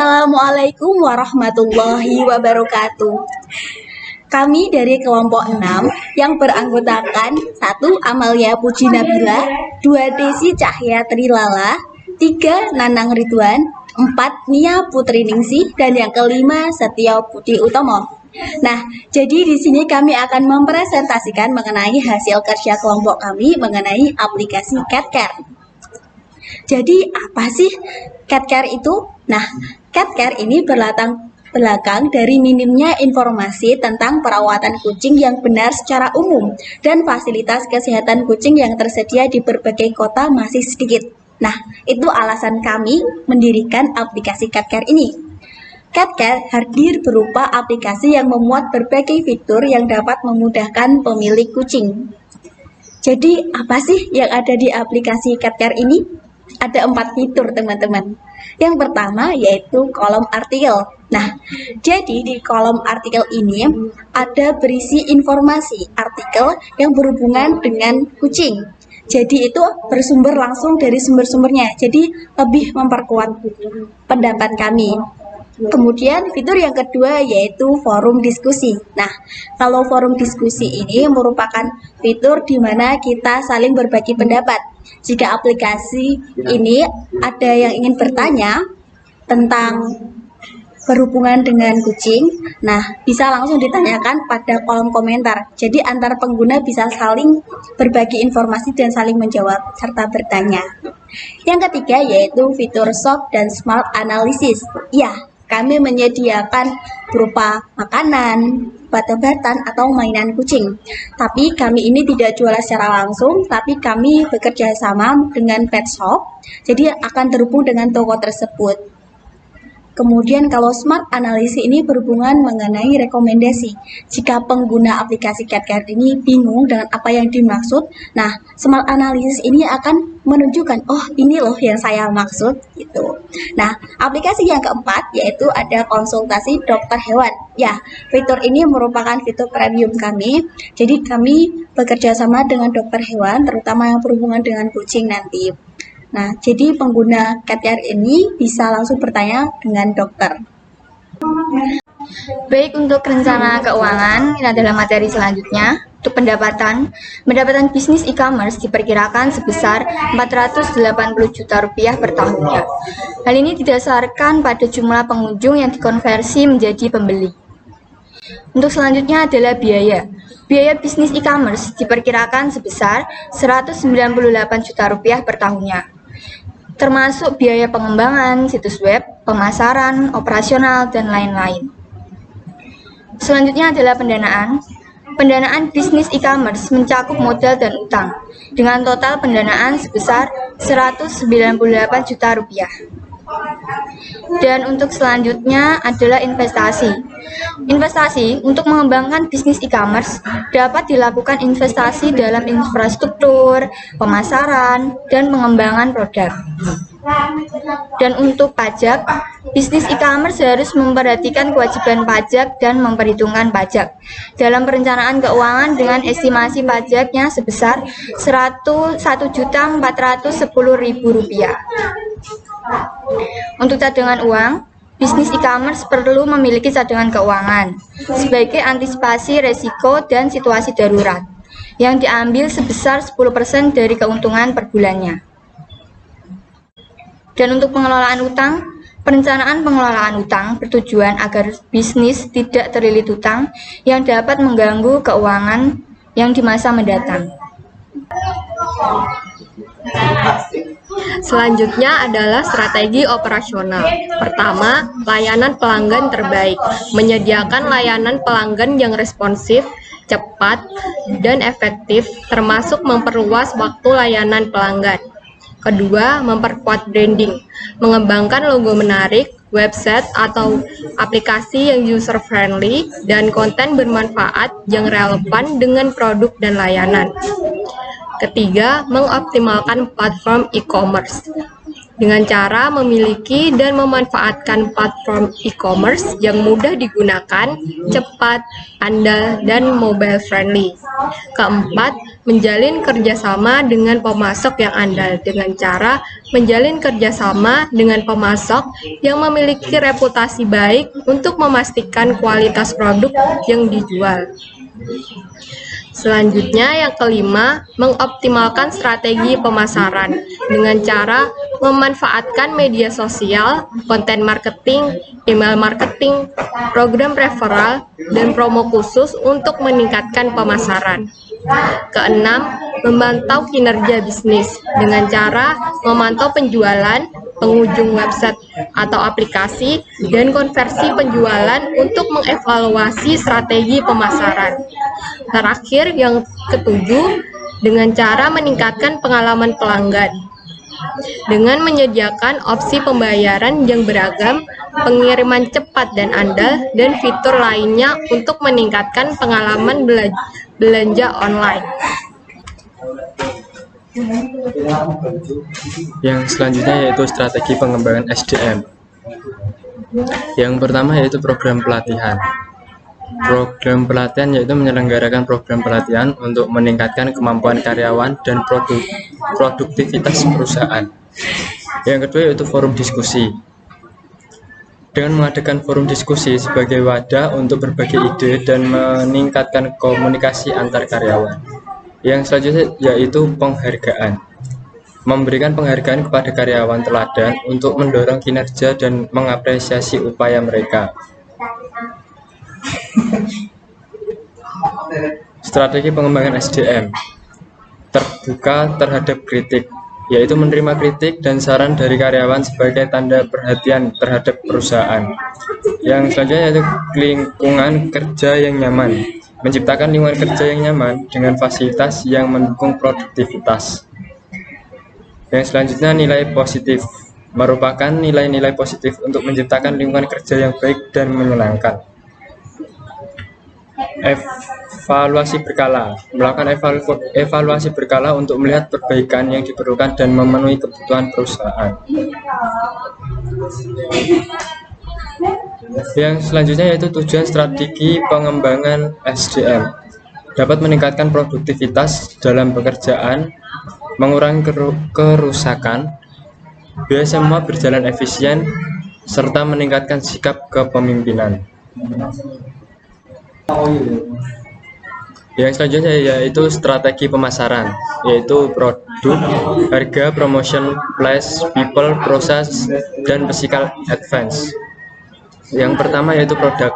Assalamualaikum warahmatullahi wabarakatuh. Kami dari kelompok 6 yang beranggotakan 1. Amalia Puji Nabila, 2. Desi Cahya Trilala, 3. Nanang Ridwan, 4. Nia Putri Ningsih, dan yang kelima Setio Budi Utomo. Nah, jadi di sini kami akan mempresentasikan mengenai hasil kerja kelompok kami mengenai aplikasi CatCare. Jadi apa sih CatCare itu? Nah, CatCare ini berlatar belakang dari minimnya informasi tentang perawatan kucing yang benar secara umum dan fasilitas kesehatan kucing yang tersedia di berbagai kota masih sedikit. Nah, itu alasan kami mendirikan aplikasi CatCare ini. CatCare hadir berupa aplikasi yang memuat berbagai fitur yang dapat memudahkan pemilik kucing. Jadi, apa sih yang ada di aplikasi CatCare ini? Ada 4 fitur, teman-teman. Yang pertama yaitu kolom artikel. Nah, jadi di kolom artikel ini ada berisi informasi artikel yang berhubungan dengan kucing. Jadi itu bersumber langsung dari sumber-sumbernya. Jadi lebih memperkuat pendapat kami. Kemudian fitur yang kedua yaitu forum diskusi. Nah, kalau forum diskusi ini merupakan fitur di mana kita saling berbagi pendapat. Jika aplikasi ini ada yang ingin bertanya tentang berhubungan dengan kucing, nah bisa langsung ditanyakan pada kolom komentar. Jadi antar pengguna bisa saling berbagi informasi dan saling menjawab serta bertanya. Yang ketiga yaitu fitur shop dan smart analysis. Ya, kami menyediakan berupa makanan, obat-obatan, atau mainan kucing. Tapi kami ini tidak jual secara langsung, tapi kami bekerja sama dengan pet shop, jadi akan terhubung dengan toko tersebut. Kemudian kalau smart analysis ini berhubungan mengenai rekomendasi. Jika pengguna aplikasi CatCare ini bingung dengan apa yang dimaksud, nah smart analysis ini akan menunjukkan, oh ini loh yang saya maksud gitu. Nah, aplikasi yang keempat yaitu ada konsultasi dokter hewan. Ya, fitur ini merupakan fitur premium kami. Jadi kami bekerja sama dengan dokter hewan, terutama yang berhubungan dengan kucing nanti. Nah, jadi pengguna CatCare ini bisa langsung bertanya dengan dokter. Baik, untuk rencana keuangan, ini adalah materi selanjutnya. Untuk pendapatan bisnis e-commerce diperkirakan sebesar 480 juta rupiah per tahunnya. Hal ini didasarkan pada jumlah pengunjung yang dikonversi menjadi pembeli. Untuk selanjutnya adalah biaya. Biaya bisnis e-commerce diperkirakan sebesar 198 juta rupiah per tahunnya, termasuk biaya pengembangan situs web, pemasaran, operasional, dan lain-lain. Selanjutnya adalah pendanaan. Pendanaan bisnis e-commerce mencakup modal dan utang, dengan total pendanaan sebesar 198 juta rupiah. Dan untuk selanjutnya adalah investasi. Investasi untuk mengembangkan bisnis e-commerce dapat dilakukan investasi dalam infrastruktur, pemasaran, dan pengembangan produk. Dan untuk pajak, bisnis e-commerce harus memperhatikan kewajiban pajak dan memperhitungkan pajak dalam perencanaan keuangan dengan estimasi pajaknya sebesar Rp1.410.000. Untuk cadangan uang, bisnis e-commerce perlu memiliki cadangan keuangan sebagai antisipasi resiko dan situasi darurat yang diambil sebesar 10% dari keuntungan per bulannya. Dan untuk pengelolaan utang, perencanaan pengelolaan utang bertujuan agar bisnis tidak terlilit utang yang dapat mengganggu keuangan yang di masa mendatang. Selanjutnya adalah strategi operasional. Pertama, layanan pelanggan terbaik. Menyediakan layanan pelanggan yang responsif, cepat, dan efektif, termasuk memperluas waktu layanan pelanggan. Kedua, memperkuat branding. Mengembangkan logo menarik, website atau aplikasi yang user-friendly, dan konten bermanfaat yang relevan dengan produk dan layanan. Ketiga, mengoptimalkan platform e-commerce. dengan cara memiliki dan memanfaatkan platform e-commerce yang mudah digunakan, cepat, andal, dan mobile friendly. Keempat, menjalin kerjasama dengan pemasok yang andal dengan cara menjalin kerjasama dengan pemasok yang memiliki reputasi baik untuk memastikan kualitas produk yang dijual. Selanjutnya, yang kelima, mengoptimalkan strategi pemasaran dengan cara memanfaatkan media sosial, konten marketing, email marketing, program referral, dan promo khusus untuk meningkatkan pemasaran. Keenam, memantau kinerja bisnis dengan cara memantau penjualan, pengunjung website atau aplikasi, dan konversi penjualan untuk mengevaluasi strategi pemasaran. Terakhir, yang ketujuh, dengan cara meningkatkan pengalaman pelanggan. Dengan menyediakan opsi pembayaran yang beragam, pengiriman cepat dan andal, dan fitur lainnya untuk meningkatkan pengalaman belanja online. Yang selanjutnya yaitu strategi pengembangan SDM. Yang pertama yaitu program pelatihan. Program pelatihan yaitu menyelenggarakan program pelatihan untuk meningkatkan kemampuan karyawan dan produktivitas perusahaan. Yang kedua yaitu forum diskusi. Dengan mengadakan forum diskusi sebagai wadah untuk berbagi ide dan meningkatkan komunikasi antar karyawan. Yang selanjutnya yaitu penghargaan. Memberikan penghargaan kepada karyawan teladan untuk mendorong kinerja dan mengapresiasi upaya mereka. Strategi pengembangan SDM. Terbuka terhadap kritik, yaitu menerima kritik dan saran dari karyawan sebagai tanda perhatian terhadap perusahaan. Yang selanjutnya yaitu lingkungan kerja yang nyaman. Menciptakan lingkungan kerja yang nyaman dengan fasilitas yang mendukung produktivitas. Yang selanjutnya nilai positif. Merupakan nilai-nilai positif untuk menciptakan lingkungan kerja yang baik dan menyenangkan. Evaluasi berkala. Melakukan evaluasi berkala untuk melihat perbaikan yang diperlukan dan memenuhi kebutuhan perusahaan. Yang selanjutnya yaitu tujuan strategi pengembangan SDM. Dapat meningkatkan produktivitas dalam pekerjaan, mengurangi kerusakan, biaya semua berjalan efisien, serta meningkatkan sikap kepemimpinan. Yang selanjutnya yaitu strategi pemasaran, yaitu produk, harga, promotion, price, people, proses, dan physical advance. Yang pertama yaitu produk.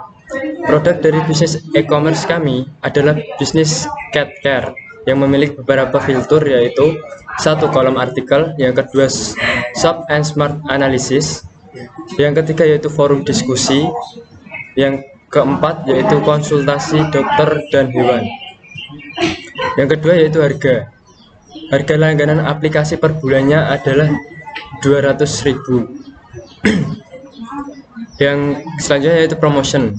Produk dari bisnis e-commerce kami adalah bisnis cat care yang memiliki beberapa fitur, yaitu satu, kolom artikel, yang kedua shop and smart analysis, yang ketiga yaitu forum diskusi, yang keempat yaitu konsultasi dokter dan hewan, yang kedua yaitu harga. Harga langganan aplikasi per bulannya adalah 200.000. Yang selanjutnya yaitu promotion.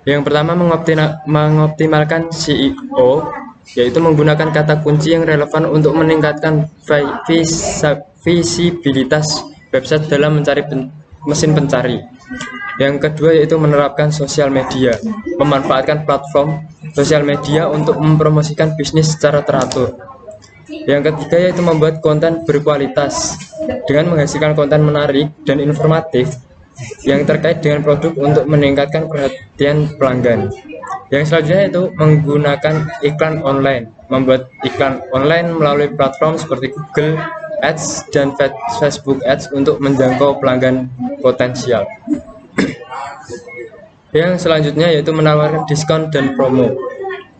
Yang pertama mengoptimalkan SEO, yaitu menggunakan kata kunci yang relevan untuk meningkatkan visibilitas website dalam mencari mesin pencari. Yang kedua yaitu menerapkan sosial media, memanfaatkan platform sosial media untuk mempromosikan bisnis secara teratur. Yang ketiga yaitu membuat konten berkualitas dengan menghasilkan konten menarik dan informatif yang terkait dengan produk untuk meningkatkan perhatian pelanggan. Yang selanjutnya yaitu menggunakan iklan online, membuat iklan online melalui platform seperti Google Ads dan Facebook Ads untuk menjangkau pelanggan potensial. Yang selanjutnya yaitu menawarkan diskon dan promo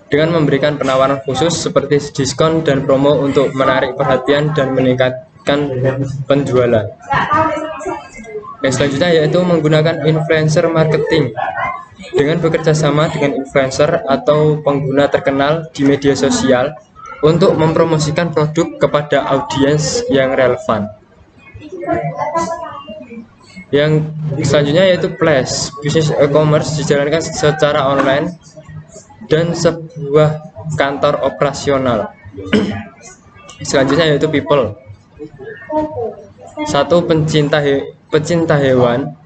dengan memberikan penawaran khusus seperti diskon dan promo untuk menarik perhatian dan meningkatkan penjualan. Yang selanjutnya yaitu menggunakan influencer marketing dengan bekerja sama dengan influencer atau pengguna terkenal di media sosial untuk mempromosikan produk kepada audiens yang relevan. Yang selanjutnya yaitu Flash, bisnis e-commerce dijalankan secara online dan sebuah kantor operasional. Selanjutnya yaitu people. Satu, pecinta hewan,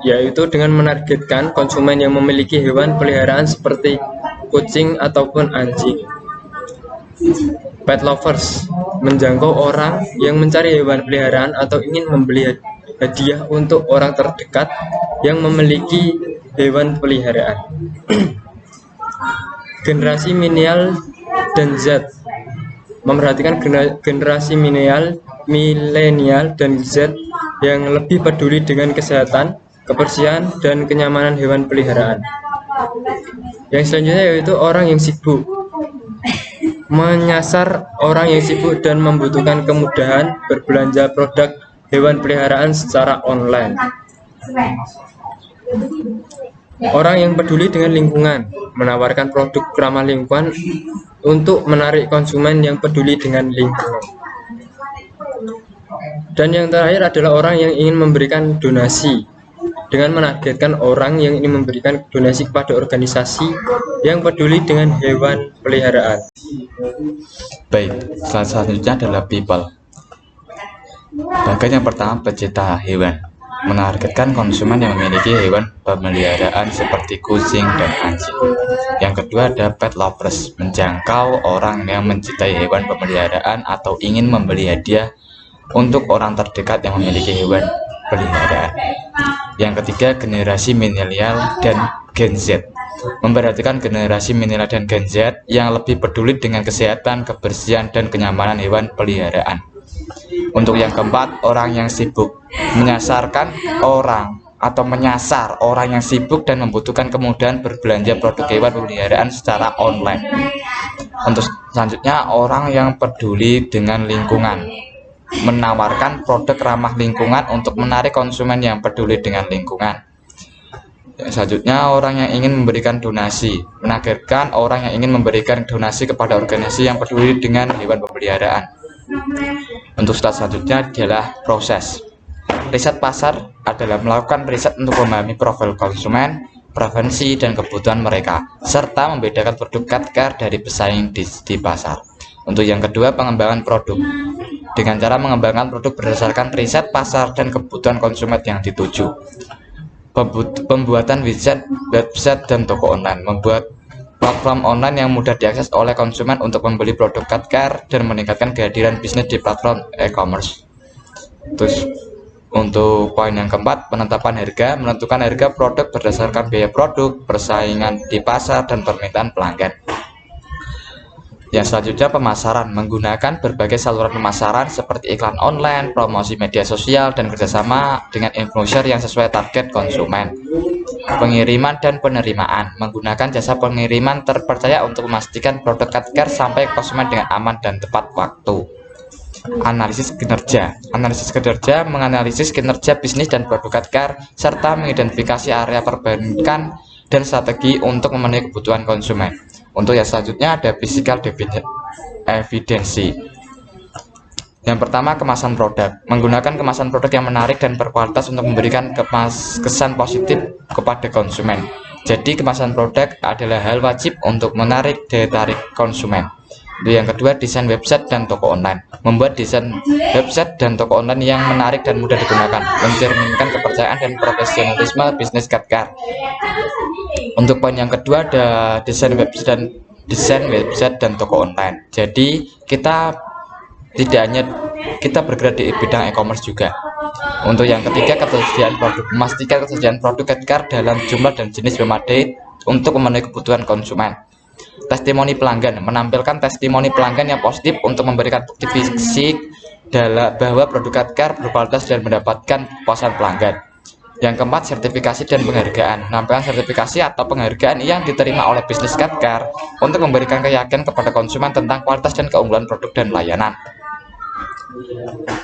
yaitu dengan menargetkan konsumen yang memiliki hewan peliharaan seperti kucing ataupun anjing. Pet lovers, menjangkau orang yang mencari hewan peliharaan atau ingin membeli hadiah untuk orang terdekat yang memiliki hewan peliharaan. Generasi milenial dan Z, memperhatikan generasi milenial dan Z yang lebih peduli dengan kesehatan, kebersihan, dan kenyamanan hewan peliharaan. Yang selanjutnya yaitu orang yang sibuk, menyasar orang yang sibuk dan membutuhkan kemudahan berbelanja produk hewan peliharaan secara online. Orang yang peduli dengan lingkungan, menawarkan produk ramah lingkungan untuk menarik konsumen yang peduli dengan lingkungan. Dan yang terakhir adalah orang yang ingin memberikan donasi, dengan menargetkan orang yang ingin memberikan donasi kepada organisasi yang peduli dengan hewan peliharaan. Baik, selanjutnya adalah people. Bagian yang pertama, pecinta hewan, menargetkan konsumen yang memiliki hewan pemeliharaan seperti kucing dan anjing. Yang kedua ada pet lovers, menjangkau orang yang mencintai hewan pemeliharaan atau ingin membeli hadiah untuk orang terdekat yang memiliki hewan peliharaan. Yang ketiga, generasi milenial dan Gen Z, memperhatikan generasi milenial dan Gen Z yang lebih peduli dengan kesehatan, kebersihan, dan kenyamanan hewan peliharaan. Untuk yang keempat, orang yang sibuk, menyasar orang yang sibuk dan membutuhkan kemudahan berbelanja produk hewan peliharaan secara online. Untuk selanjutnya, orang yang peduli dengan lingkungan, menawarkan produk ramah lingkungan untuk menarik konsumen yang peduli dengan lingkungan. Selanjutnya, orang yang ingin memberikan donasi, menargetkan orang yang ingin memberikan donasi kepada organisasi yang peduli dengan hewan peliharaan. Untuk step selanjutnya adalah proses. Riset pasar adalah melakukan riset untuk memahami profil konsumen, preferensi, dan kebutuhan mereka, serta membedakan produk Katcar dari pesaing di pasar. Untuk yang kedua, pengembangan produk, dengan cara mengembangkan produk berdasarkan riset pasar dan kebutuhan konsumen yang dituju. Pembuatan website dan toko online, membuat platform online yang mudah diakses oleh konsumen untuk membeli produk Katcar dan meningkatkan kehadiran bisnis di platform e-commerce. Terus untuk poin yang keempat, penetapan harga, menentukan harga produk berdasarkan biaya produk, persaingan di pasar, dan permintaan pelanggan. Yang selanjutnya, pemasaran, menggunakan berbagai saluran pemasaran seperti iklan online, promosi media sosial, dan kerjasama dengan influencer yang sesuai target konsumen. Pengiriman dan penerimaan, menggunakan jasa pengiriman terpercaya untuk memastikan produk Katcar sampai ke konsumen dengan aman dan tepat waktu. Analisis kinerja, menganalisis kinerja bisnis dan produk Katcar serta mengidentifikasi area perbaikan dan strategi untuk memenuhi kebutuhan konsumen. Untuk yang selanjutnya ada physical evidensi. Yang pertama, kemasan produk, menggunakan kemasan produk yang menarik dan berkualitas untuk memberikan kesan positif kepada konsumen. Jadi kemasan produk adalah hal wajib untuk menarik daya tarik konsumen. Untuk yang kedua, desain website dan toko online, membuat desain website dan toko online yang menarik dan mudah digunakan, mencerminkan kepercayaan dan profesionalisme bisnis Katcar. Untuk poin yang kedua ada desain website dan toko online. Jadi kita tidak hanya kita bergerak di bidang e-commerce juga. Untuk yang ketiga, ketersediaan produk, memastikan ketersediaan produk Katcar dalam jumlah dan jenis memadai untuk memenuhi kebutuhan konsumen. Testimoni pelanggan, menampilkan testimoni pelanggan yang positif untuk memberikan bukti fisik bahwa produk Katcar berkualitas dan mendapatkan kepuasan pelanggan. Yang keempat, sertifikasi dan penghargaan, menampilkan sertifikasi atau penghargaan yang diterima oleh bisnis Katcar untuk memberikan keyakinan kepada konsumen tentang kualitas dan keunggulan produk dan layanan.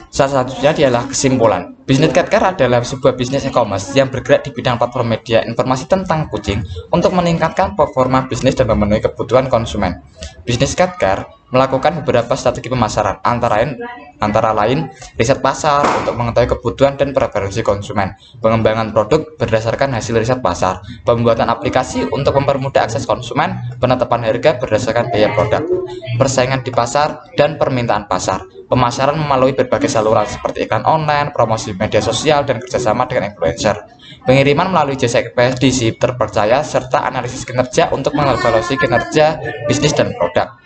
Salah satunya adalah kesimpulan. Bisnis Katcar adalah sebuah bisnis e-commerce yang bergerak di bidang platform media informasi tentang kucing untuk meningkatkan performa bisnis dan memenuhi kebutuhan konsumen. Bisnis Katcar melakukan beberapa strategi pemasaran, antara lain riset pasar untuk mengetahui kebutuhan dan preferensi konsumen, pengembangan produk berdasarkan hasil riset pasar, pembuatan aplikasi untuk mempermudah akses konsumen, penetapan harga berdasarkan biaya produk, persaingan di pasar, dan permintaan pasar. Pemasaran melalui berbagai saluran seperti iklan online, promosi media sosial, dan kerjasama dengan influencer. Pengiriman melalui jasa ekspedisi terpercaya, serta analisis kinerja untuk mengevaluasi kinerja bisnis dan produk.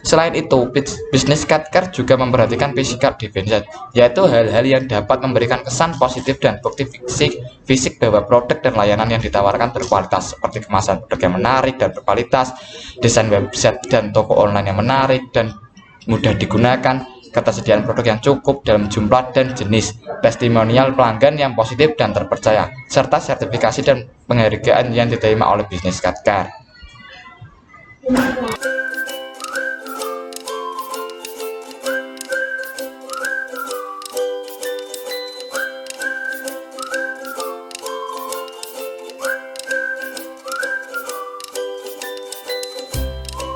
Selain itu, bisnis Katker juga memperhatikan physical dimension, yaitu hal-hal yang dapat memberikan kesan positif dan bukti fisik bahwa produk dan layanan yang ditawarkan berkualitas, seperti kemasan produk yang menarik dan berkualitas, desain website dan toko online yang menarik dan mudah digunakan, ketersediaan produk yang cukup dalam jumlah dan jenis, testimonial pelanggan yang positif dan terpercaya, serta sertifikasi dan penghargaan yang diterima oleh bisnis Katker.